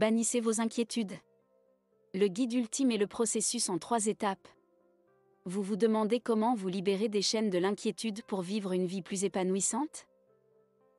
Bannissez vos inquiétudes. Le guide ultime est le processus en 3 étapes. Vous vous demandez comment vous libérer des chaînes de l'inquiétude pour vivre une vie plus épanouissante?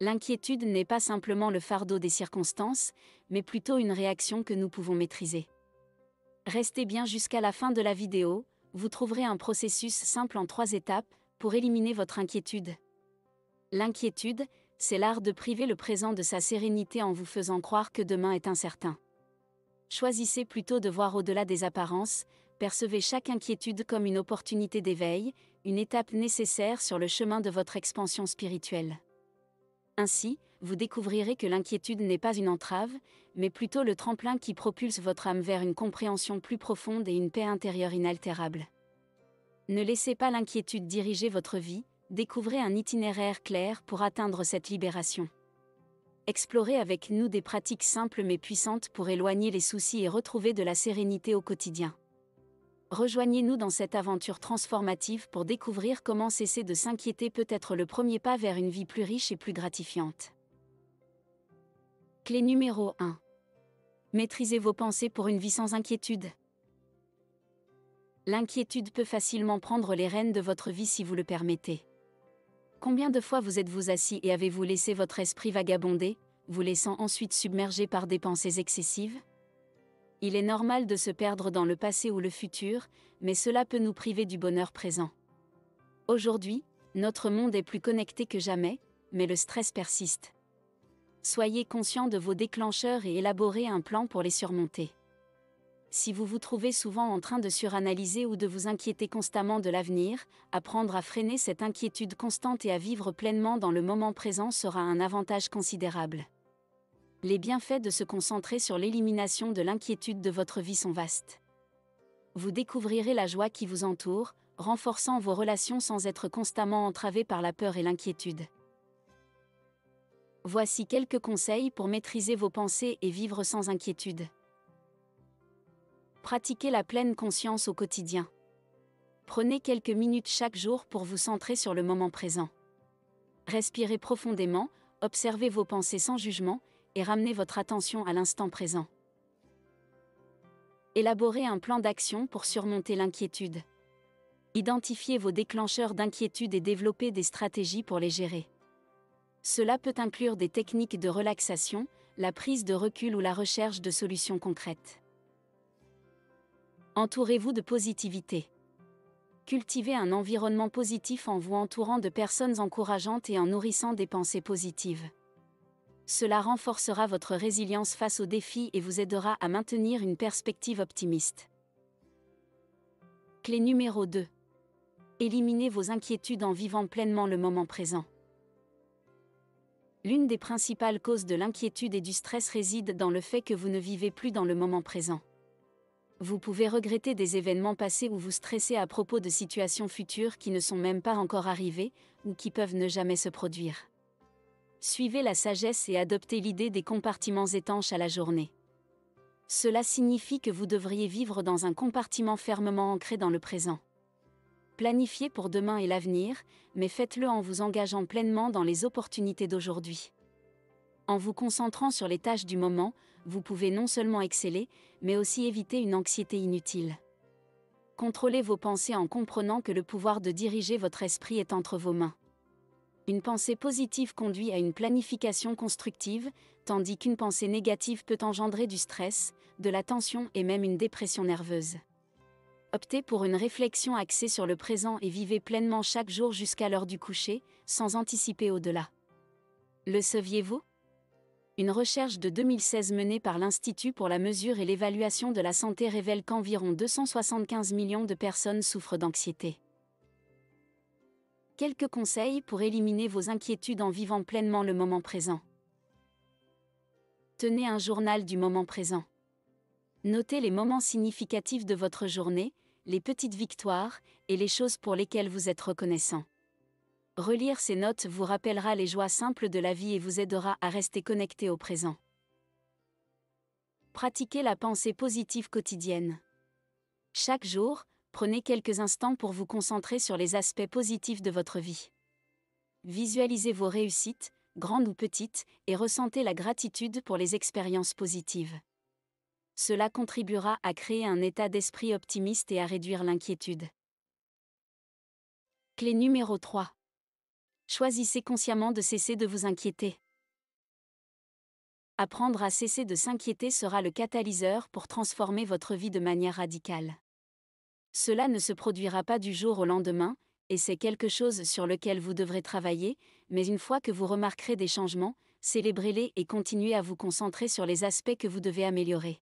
L'inquiétude n'est pas simplement le fardeau des circonstances, mais plutôt une réaction que nous pouvons maîtriser. Restez bien jusqu'à la fin de la vidéo, vous trouverez un processus simple en 3 étapes pour éliminer votre inquiétude. L'inquiétude, c'est l'art de priver le présent de sa sérénité en vous faisant croire que demain est incertain. Choisissez plutôt de voir au-delà des apparences, percevez chaque inquiétude comme une opportunité d'éveil, une étape nécessaire sur le chemin de votre expansion spirituelle. Ainsi, vous découvrirez que l'inquiétude n'est pas une entrave, mais plutôt le tremplin qui propulse votre âme vers une compréhension plus profonde et une paix intérieure inaltérable. Ne laissez pas l'inquiétude diriger votre vie, découvrez un itinéraire clair pour atteindre cette libération. Explorez avec nous des pratiques simples mais puissantes pour éloigner les soucis et retrouver de la sérénité au quotidien. Rejoignez-nous dans cette aventure transformative pour découvrir comment cesser de s'inquiéter peut être le premier pas vers une vie plus riche et plus gratifiante. Clé numéro 1. Maîtrisez vos pensées pour une vie sans inquiétude. L'inquiétude peut facilement prendre les rênes de votre vie si vous le permettez. Combien de fois vous êtes-vous assis et avez-vous laissé votre esprit vagabonder, vous laissant ensuite submerger par des pensées excessives? Il est normal de se perdre dans le passé ou le futur, mais cela peut nous priver du bonheur présent. Aujourd'hui, notre monde est plus connecté que jamais, mais le stress persiste. Soyez conscient de vos déclencheurs et élaborez un plan pour les surmonter. Si vous vous trouvez souvent en train de suranalyser ou de vous inquiéter constamment de l'avenir, apprendre à freiner cette inquiétude constante et à vivre pleinement dans le moment présent sera un avantage considérable. Les bienfaits de se concentrer sur l'élimination de l'inquiétude de votre vie sont vastes. Vous découvrirez la joie qui vous entoure, renforçant vos relations sans être constamment entravé par la peur et l'inquiétude. Voici quelques conseils pour maîtriser vos pensées et vivre sans inquiétude. Pratiquez la pleine conscience au quotidien. Prenez quelques minutes chaque jour pour vous centrer sur le moment présent. Respirez profondément, observez vos pensées sans jugement, et ramenez votre attention à l'instant présent. Élaborez un plan d'action pour surmonter l'inquiétude. Identifiez vos déclencheurs d'inquiétude et développez des stratégies pour les gérer. Cela peut inclure des techniques de relaxation, la prise de recul ou la recherche de solutions concrètes. Entourez-vous de positivité. Cultivez un environnement positif en vous entourant de personnes encourageantes et en nourrissant des pensées positives. Cela renforcera votre résilience face aux défis et vous aidera à maintenir une perspective optimiste. Clé numéro 2. Éliminez vos inquiétudes en vivant pleinement le moment présent. L'une des principales causes de l'inquiétude et du stress réside dans le fait que vous ne vivez plus dans le moment présent. Vous pouvez regretter des événements passés ou vous stresser à propos de situations futures qui ne sont même pas encore arrivées, ou qui peuvent ne jamais se produire. Suivez la sagesse et adoptez l'idée des compartiments étanches à la journée. Cela signifie que vous devriez vivre dans un compartiment fermement ancré dans le présent. Planifiez pour demain et l'avenir, mais faites-le en vous engageant pleinement dans les opportunités d'aujourd'hui. En vous concentrant sur les tâches du moment, vous pouvez non seulement exceller, mais aussi éviter une anxiété inutile. Contrôlez vos pensées en comprenant que le pouvoir de diriger votre esprit est entre vos mains. Une pensée positive conduit à une planification constructive, tandis qu'une pensée négative peut engendrer du stress, de la tension et même une dépression nerveuse. Optez pour une réflexion axée sur le présent et vivez pleinement chaque jour jusqu'à l'heure du coucher, sans anticiper au-delà. Le saviez-vous ? Une recherche de 2016 menée par l'Institut pour la mesure et l'évaluation de la santé révèle qu'environ 275 millions de personnes souffrent d'anxiété. Quelques conseils pour éliminer vos inquiétudes en vivant pleinement le moment présent. Tenez un journal du moment présent. Notez les moments significatifs de votre journée, les petites victoires, et les choses pour lesquelles vous êtes reconnaissant. Relire ces notes vous rappellera les joies simples de la vie et vous aidera à rester connecté au présent. Pratiquez la pensée positive quotidienne. Chaque jour, prenez quelques instants pour vous concentrer sur les aspects positifs de votre vie. Visualisez vos réussites, grandes ou petites, et ressentez la gratitude pour les expériences positives. Cela contribuera à créer un état d'esprit optimiste et à réduire l'inquiétude. Clé numéro 3. Choisissez consciemment de cesser de vous inquiéter. Apprendre à cesser de s'inquiéter sera le catalyseur pour transformer votre vie de manière radicale. Cela ne se produira pas du jour au lendemain, et c'est quelque chose sur lequel vous devrez travailler, mais une fois que vous remarquerez des changements, célébrez-les et continuez à vous concentrer sur les aspects que vous devez améliorer.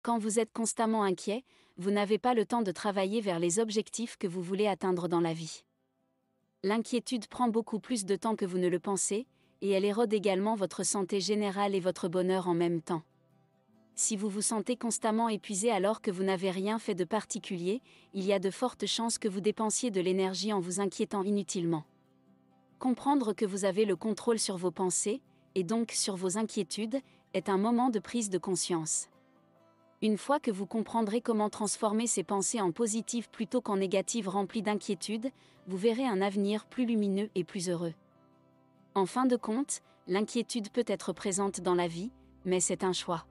Quand vous êtes constamment inquiet, vous n'avez pas le temps de travailler vers les objectifs que vous voulez atteindre dans la vie. L'inquiétude prend beaucoup plus de temps que vous ne le pensez, et elle érode également votre santé générale et votre bonheur en même temps. Si vous vous sentez constamment épuisé alors que vous n'avez rien fait de particulier, il y a de fortes chances que vous dépensiez de l'énergie en vous inquiétant inutilement. Comprendre que vous avez le contrôle sur vos pensées, et donc sur vos inquiétudes, est un moment de prise de conscience. Une fois que vous comprendrez comment transformer ces pensées en positives plutôt qu'en négatives remplies d'inquiétude, vous verrez un avenir plus lumineux et plus heureux. En fin de compte, l'inquiétude peut être présente dans la vie, mais c'est un choix.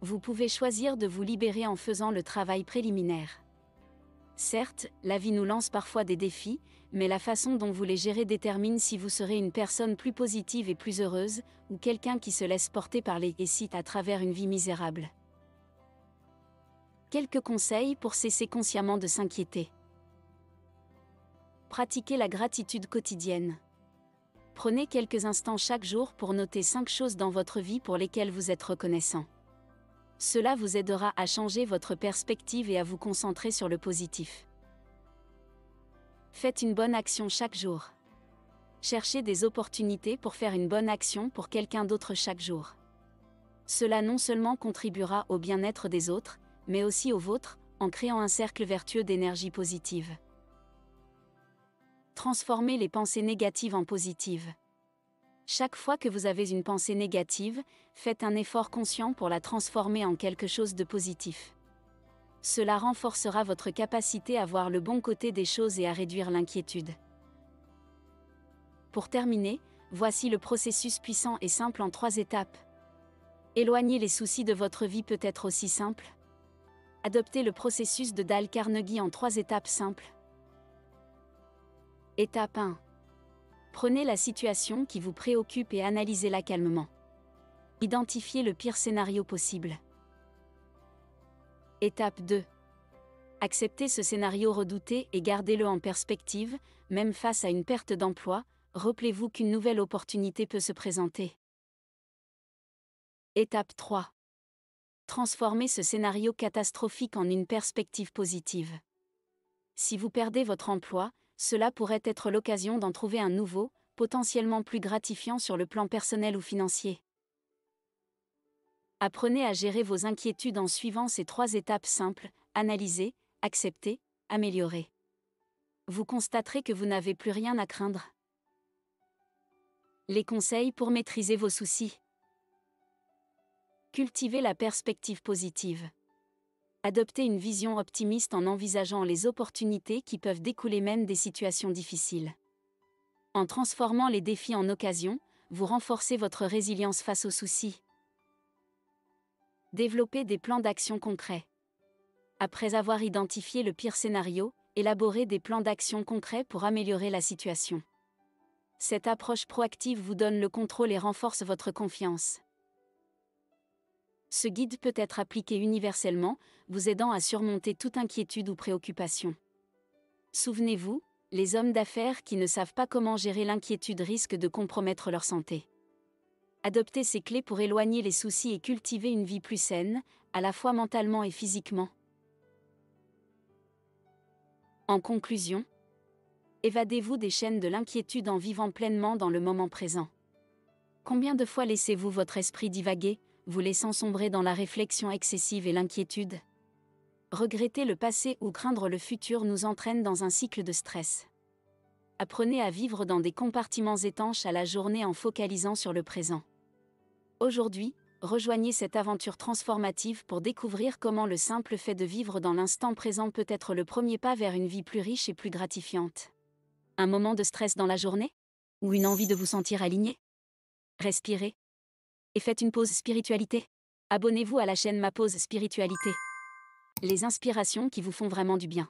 Vous pouvez choisir de vous libérer en faisant le travail préliminaire. Certes, la vie nous lance parfois des défis, mais la façon dont vous les gérez détermine si vous serez une personne plus positive et plus heureuse, ou quelqu'un qui se laisse porter par les récits à travers une vie misérable. Quelques conseils pour cesser consciemment de s'inquiéter. Pratiquez la gratitude quotidienne. Prenez quelques instants chaque jour pour noter 5 choses dans votre vie pour lesquelles vous êtes reconnaissant. Cela vous aidera à changer votre perspective et à vous concentrer sur le positif. Faites une bonne action chaque jour. Cherchez des opportunités pour faire une bonne action pour quelqu'un d'autre chaque jour. Cela non seulement contribuera au bien-être des autres, mais aussi au vôtre, en créant un cercle vertueux d'énergie positive. Transformez les pensées négatives en positives. Chaque fois que vous avez une pensée négative, faites un effort conscient pour la transformer en quelque chose de positif. Cela renforcera votre capacité à voir le bon côté des choses et à réduire l'inquiétude. Pour terminer, voici le processus puissant et simple en 3 étapes. Éloigner les soucis de votre vie peut être aussi simple. Adoptez le processus de Dale Carnegie en 3 étapes simples. Étape 1. Prenez la situation qui vous préoccupe et analysez-la calmement. Identifiez le pire scénario possible. Étape 2. Acceptez ce scénario redouté et gardez-le en perspective, même face à une perte d'emploi, rappelez-vous qu'une nouvelle opportunité peut se présenter. Étape 3. Transformez ce scénario catastrophique en une perspective positive. Si vous perdez votre emploi, cela pourrait être l'occasion d'en trouver un nouveau, potentiellement plus gratifiant sur le plan personnel ou financier. Apprenez à gérer vos inquiétudes en suivant ces 3 étapes simples: analyser, accepter, améliorer. Vous constaterez que vous n'avez plus rien à craindre. Les conseils pour maîtriser vos soucis. Cultivez la perspective positive. Adoptez une vision optimiste en envisageant les opportunités qui peuvent découler même des situations difficiles. En transformant les défis en occasions, vous renforcez votre résilience face aux soucis. Développez des plans d'action concrets. Après avoir identifié le pire scénario, élaborez des plans d'action concrets pour améliorer la situation. Cette approche proactive vous donne le contrôle et renforce votre confiance. Ce guide peut être appliqué universellement, vous aidant à surmonter toute inquiétude ou préoccupation. Souvenez-vous, les hommes d'affaires qui ne savent pas comment gérer l'inquiétude risquent de compromettre leur santé. Adoptez ces clés pour éloigner les soucis et cultiver une vie plus saine, à la fois mentalement et physiquement. En conclusion, évadez-vous des chaînes de l'inquiétude en vivant pleinement dans le moment présent. Combien de fois laissez-vous votre esprit divaguer, vous laissant sombrer dans la réflexion excessive et l'inquiétude? Regretter le passé ou craindre le futur nous entraîne dans un cycle de stress. Apprenez à vivre dans des compartiments étanches à la journée en focalisant sur le présent. Aujourd'hui, rejoignez cette aventure transformative pour découvrir comment le simple fait de vivre dans l'instant présent peut être le premier pas vers une vie plus riche et plus gratifiante. Un moment de stress dans la journée? Ou une envie de vous sentir aligné? Respirez. Et faites une pause spiritualité. Abonnez-vous à la chaîne Ma Pause Spiritualité. Les inspirations qui vous font vraiment du bien.